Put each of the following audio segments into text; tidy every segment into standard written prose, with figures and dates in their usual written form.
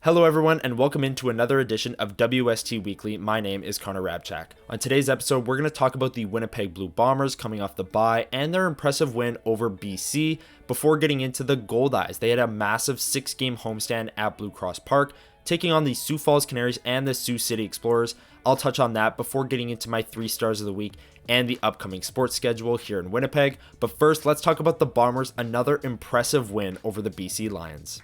Hello everyone and welcome into another edition of WST Weekly. My name is Hrabchak. On today's episode, we're going to talk about the Winnipeg Blue Bombers coming off the bye and their impressive win over BC before getting into the Goldeyes. They had a massive 6-game homestand at Blue Cross Park, taking on the Sioux Falls Canaries and the Sioux City Explorers. I'll touch on that before getting into my 3 stars of the week and the upcoming sports schedule here in Winnipeg. But first, let's talk about the Bombers, another impressive win over the BC Lions.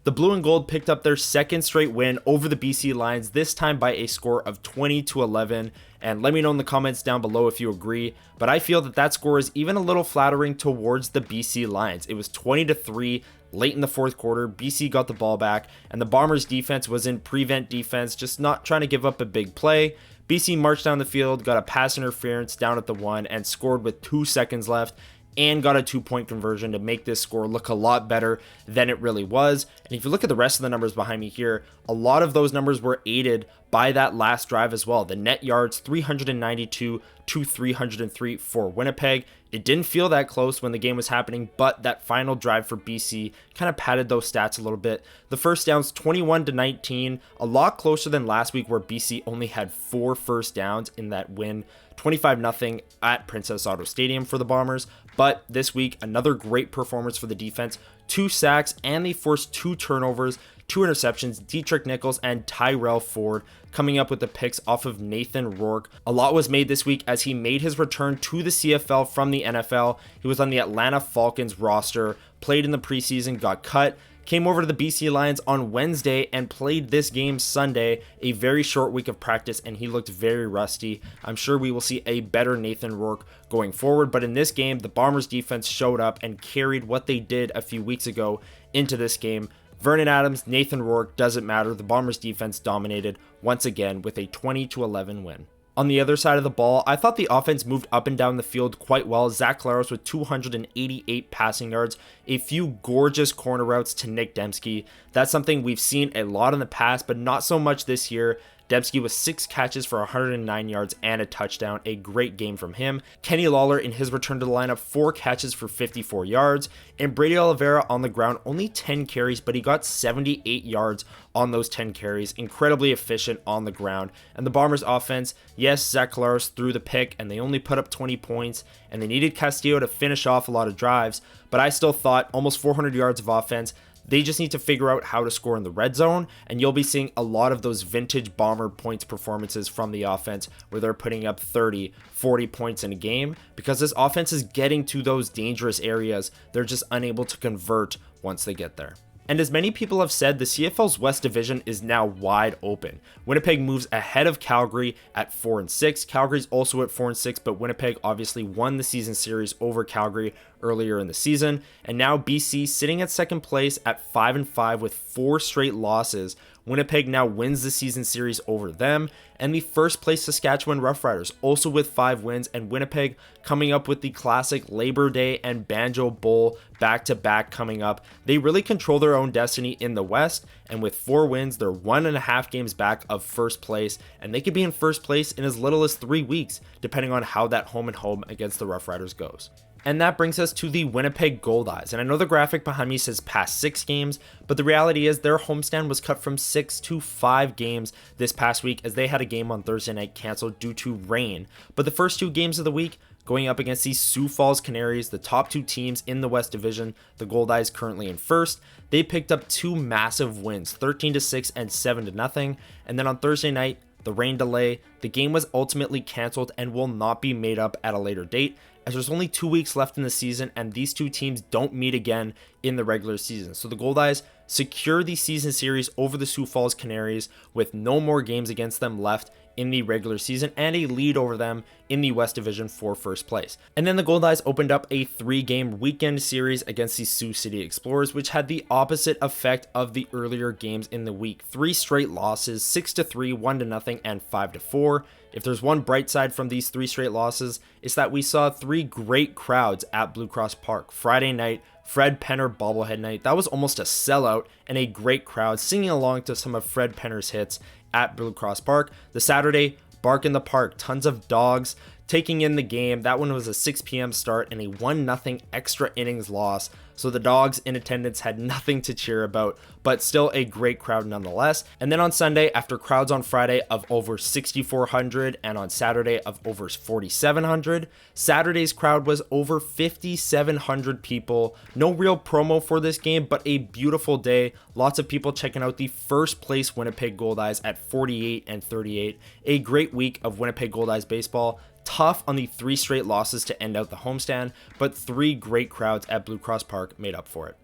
The Blue and Gold picked up their second straight win over the BC Lions, this time by a score of 20-11. And let me know in the comments down below if you agree, but I feel that score is even a little flattering towards the BC Lions. It was 20-3 late in the fourth quarter. BC got the ball back, and the Bombers defense was in prevent defense, just not trying to give up a big play. BC marched down the field, got a pass interference down at the 1, and scored with 2 seconds left, and got a 2-point conversion to make this score look a lot better than it really was. And if you look at the rest of the numbers behind me here, a lot of those numbers were aided by that last drive as well. The net yards, 392 to 303 for Winnipeg. It didn't feel that close when the game was happening, but that final drive for BC kind of padded those stats a little bit. The first downs, 21-19, a lot closer than last week where BC only had 4 first downs in that win. 25-0 at Princess Auto Stadium for the Bombers. But this week, another great performance for the defense. 2 sacks, and they forced 2 turnovers, 2 interceptions. Dietrich Nichols and Tyrell Ford coming up with the picks off of Nathan Rourke. A lot was made this week as he made his return to the CFL from the NFL. He was on the Atlanta Falcons roster, played in the preseason, got cut, came over to the BC Lions on Wednesday and played this game Sunday, a very short week of practice, and he looked very rusty. I'm sure we will see a better Nathan Rourke going forward, but in this game, the Bombers defense showed up and carried what they did a few weeks ago into this game. Vernon Adams, Nathan Rourke, doesn't matter. The Bombers defense dominated once again with a 20-11 win. On the other side of the ball, I thought the offense moved up and down the field quite well. Zach Collaros with 288 passing yards, a few gorgeous corner routes to Nick Dembski. That's something we've seen a lot in the past, but not so much this year. Dembski with 6 catches for 109 yards and a touchdown, a great game from him. Kenny Lawler in his return to the lineup, 4 catches for 54 yards. And Brady Oliveira on the ground, only 10 carries, but he got 78 yards on those 10 carries. Incredibly efficient on the ground. And the Bombers offense, yes, Zach Collaros threw the pick, and they only put up 20 points, and they needed Castillo to finish off a lot of drives, but I still thought almost 400 yards of offense. They just need to figure out how to score in the red zone, and you'll be seeing a lot of those vintage Bomber points performances from the offense where they're putting up 30, 40 points in a game because this offense is getting to those dangerous areas. They're just unable to convert once they get there. And as many people have said, the CFL's West Division is now wide open. Winnipeg moves ahead of Calgary at 4-6. Calgary's also at 4-6, but Winnipeg obviously won the season series over Calgary earlier in the season. And now BC sitting at second place at 5-5 with 4 straight losses. Winnipeg now wins the season series over them, and the first place Saskatchewan Roughriders also with 5 wins, and Winnipeg coming up with the classic Labor Day and Banjo Bowl back-to-back coming up. They really control their own destiny in the West, and with 4 wins, they're 1.5 games back of first place, and they could be in first place in as little as 3 weeks, depending on how that home-and-home against the Roughriders goes. And that brings us to the Winnipeg Goldeyes. And I know the graphic behind me says past 6 games, but the reality is their homestand was cut from 6 to 5 games this past week as they had a game on Thursday night canceled due to rain. But the first 2 games of the week, going up against the Sioux Falls Canaries, the top 2 teams in the West Division, the Goldeyes currently in first. They picked up 2 massive wins, 13-6 and 7-0. And then on Thursday night, the rain delay, the game was ultimately canceled and will not be made up at a later date, as there's only 2 weeks left in the season and these 2 teams don't meet again in the regular season. So the Goldeyes secure the season series over the Sioux Falls Canaries with no more games against them left in the regular season and a lead over them in the West Division for first place. And then the Goldeyes opened up a 3-game weekend series against the Sioux City Explorers, which had the opposite effect of the earlier games in the week. 3 straight losses, 6-3, 1-0, and 5-4. If there's one bright side from these 3 straight losses, it's that we saw 3 great crowds at Blue Cross Park. Friday night, Fred Penner bobblehead night. That was almost a sellout and a great crowd singing along to some of Fred Penner's hits at Blue Cross Park. The Saturday, Bark in the Park, tons of dogs, taking in the game. That one was a 6 p.m. start and a 1-0 extra innings loss. So the Dogs in attendance had nothing to cheer about, but still a great crowd nonetheless. And then on Sunday, after crowds on Friday of over 6,400 and on Saturday of over 4,700, Saturday's crowd was over 5,700 people. No real promo for this game, but a beautiful day. Lots of people checking out the first place Winnipeg Goldeyes at 48-38. A great week of Winnipeg Goldeyes baseball. Tough on the 3 straight losses to end out the homestand, but 3 great crowds at Blue Cross Park made up for it.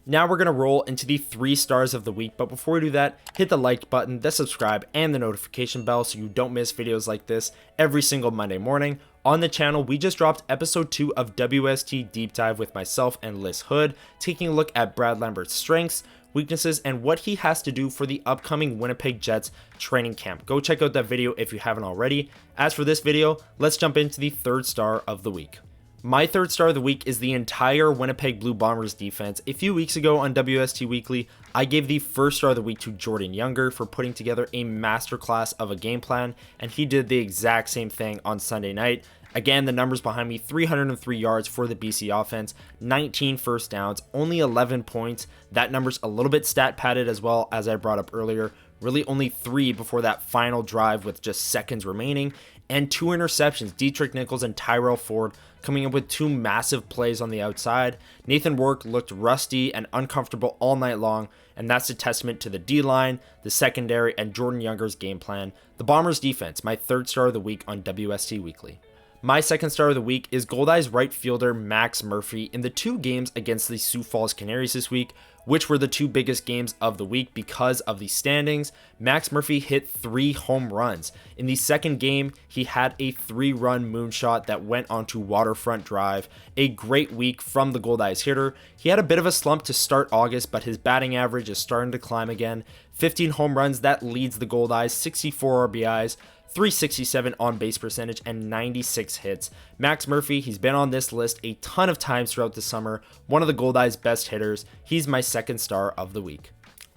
Now we're going to roll into the 3 stars of the week, but before we do that, hit the like button, the subscribe, and the notification bell so you don't miss videos like this every single Monday morning. On the channel, we just dropped episode 2 of WST Deep Dive with myself and Liz Hood, taking a look at Brad Lambert's strengths, weaknesses, and what he has to do for the upcoming Winnipeg Jets training camp. Go check out that video if you haven't already. As for this video, let's jump into the 3rd star of the week. My 3rd star of the week is the entire Winnipeg Blue Bombers defense. A few weeks ago on WST Weekly, I gave the 1st star of the week to Jordan Younger for putting together a masterclass of a game plan, and he did the exact same thing on Sunday night. Again, the numbers behind me: 303 yards for the BC offense, 19 first downs, only 11 points. That number's a little bit stat padded as well, as I brought up earlier. Really only 3 before that final drive with just seconds remaining. And 2 interceptions, Dietrich Nichols and Tyrell Ford coming up with 2 massive plays on the outside. Nathan Rourke looked rusty and uncomfortable all night long, and that's a testament to the D-line, the secondary, and Jordan Younger's game plan. The Bombers defense, my 3rd star of the week on WST Weekly. My 2nd star of the week is Goldeyes right fielder Max Murphy in the 2 games against the Sioux Falls Canaries this week, which were the 2 biggest games of the week because of the standings. Max Murphy hit 3 home runs. In the 2nd game, he had a 3-run moonshot that went onto Waterfront Drive. A great week from the Goldeyes hitter. He had a bit of a slump to start August, but his batting average is starting to climb again. 15 home runs, that leads the Goldeyes, 64 RBIs, 367 on base percentage, and 96 hits. Max Murphy, he's been on this list a ton of times throughout the summer. One of the Goldeyes' best hitters. He's my 2nd star of the week.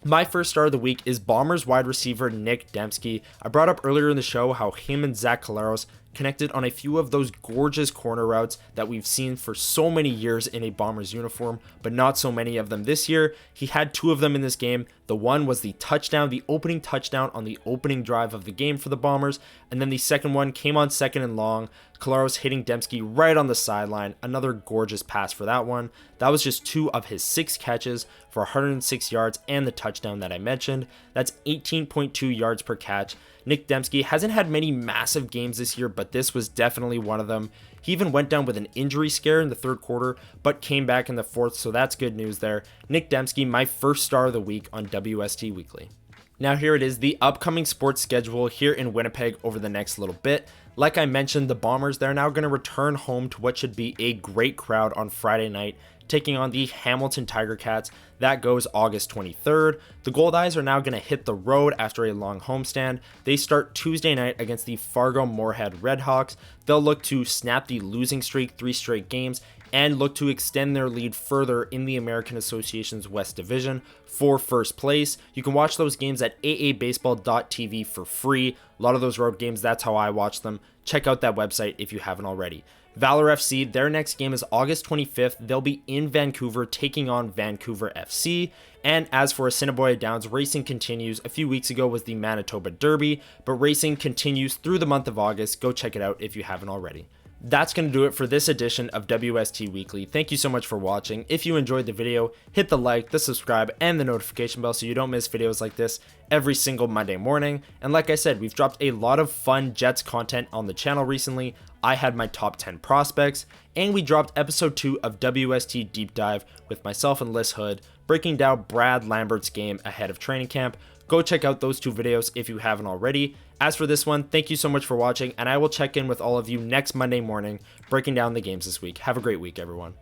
My 1st star of the week is Bombers wide receiver Nick Dembski. I brought up earlier in the show how him and Zach Collaros connected on a few of those gorgeous corner routes that we've seen for so many years in a Bombers uniform, but not so many of them this year. He had 2 of them in this game. The one was the touchdown, the opening touchdown on the opening drive of the game for the Bombers, and then the second one came on 2nd and long. Collaros hitting Dembski right on the sideline. Another gorgeous pass for that one. That was just 2 of his 6 catches for 106 yards and the touchdown that I mentioned. That's 18.2 yards per catch. Nick Dembski hasn't had many massive games this year, but this was definitely one of them. He even went down with an injury scare in the 3rd quarter, but came back in the 4th, so that's good news there. Nick Dembski, my 1st star of the week on WST Weekly. Now here it is, the upcoming sports schedule here in Winnipeg over the next little bit. Like I mentioned, the Bombers, they're now going to return home to what should be a great crowd on Friday night, taking on the Hamilton Tiger Cats. That goes August 23rd. The Goldeyes are now going to hit the road after a long homestand. They start Tuesday night against the Fargo Moorhead Redhawks. They'll look to snap the losing streak, 3 straight games, and look to extend their lead further in the American Association's West Division for 1st place. You can watch those games at aabaseball.tv for free. A lot of those road games, that's how I watch them. Check out that website if you haven't already. Valor FC, their next game is August 25th. They'll be in Vancouver taking on Vancouver FC. And as for Assiniboia Downs, racing continues. A few weeks ago was the Manitoba Derby, but racing continues through the month of August. Go check it out if you haven't already. That's going to do it for this edition of WST Weekly. Thank you so much for watching. If you enjoyed the video, hit the like, the subscribe, and the notification bell so you don't miss videos like this every single Monday morning. And like I said, we've dropped a lot of fun Jets content on the channel recently. I had my top 10 prospects, and we dropped episode 2 of WST Deep Dive with myself and Liz Hood, breaking down Brad Lambert's game ahead of training camp. Go check out those 2 videos if you haven't already. As for this one, thank you so much for watching, and I will check in with all of you next Monday morning, breaking down the games this week. Have a great week, everyone.